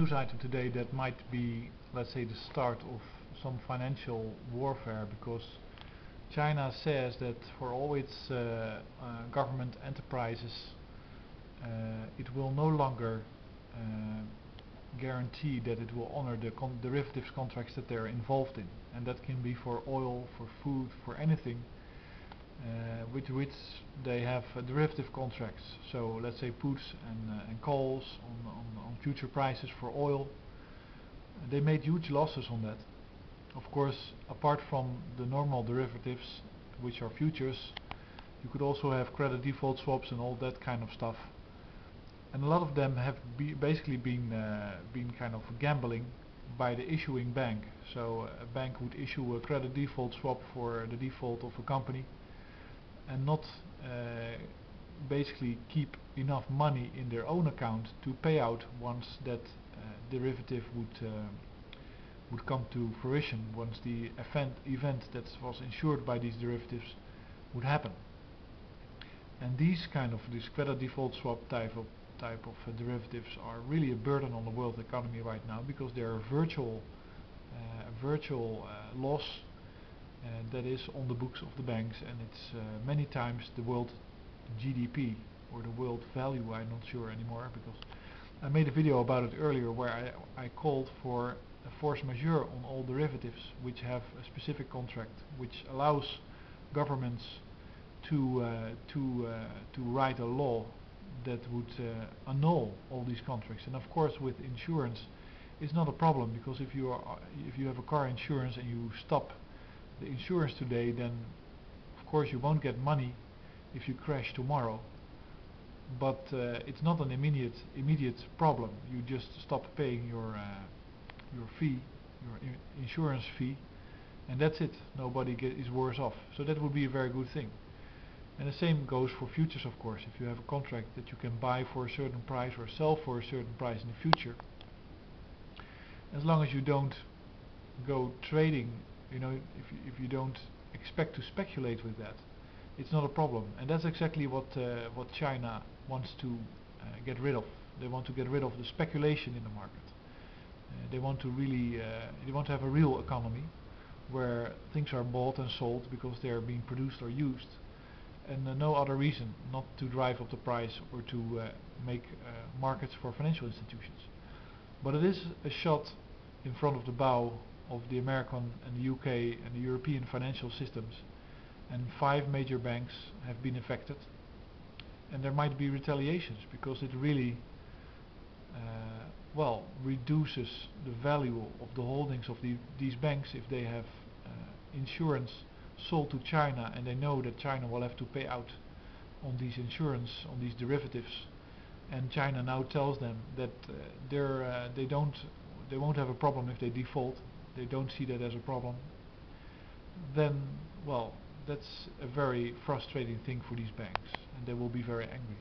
news item today that might be, let's say, the start of some financial warfare, because China says that for all its government enterprises, it will no longer guarantee that it will honor the derivatives contracts that they're involved in, and that can be for oil, for food, for anything with which they have derivative contracts. So let's say puts and calls on future prices for oil. They made huge losses on that. Of course, apart from the normal derivatives, which are futures, you could also have credit default swaps and all that kind of stuff. And a lot of them have basically been kind of gambling by the issuing bank. So a bank would issue a credit default swap for the default of a company, and not basically keep enough money in their own account to pay out once that derivative would come to fruition, once the event that was insured by these derivatives would happen. And these credit default swap type of derivatives are really a burden on the world economy right now, because they are a virtual loss that is on the books of the banks, and it's many times the world GDP or the world value. I'm not sure anymore, because I made a video about it earlier where I called for a force majeure on all derivatives which have a specific contract which allows governments to write a law that would annul all these contracts. And of course, with insurance, it's not a problem, because if you have a car insurance and you stop the insurance today, then of course you won't get money if you crash tomorrow. But it's not an immediate problem. You just stop paying your fee, your insurance fee, and that's it. Nobody is worse off. So that would be a very good thing. And the same goes for futures, of course. If you have a contract that you can buy for a certain price or sell for a certain price in the future, as long as you don't go trading, if you don't expect to speculate with that, it's not a problem. And that's exactly what China wants to get rid of. They want to get rid of the speculation in the market. They want to have a real economy where things are bought and sold because they are being produced or used, and no other reason, not to drive up the price or to make markets for financial institutions. But it is a shot in front of the bow of the American and the UK and the European financial systems, and 5 major banks have been affected, and there might be retaliations, because it really reduces the value of the holdings of these banks if they have insurance sold to China, and they know that China will have to pay out on these insurance, on these derivatives, and China now tells them that they won't have a problem if they default. They don't see that as a problem. Then, well, that's a very frustrating thing for these banks, and they will be very angry.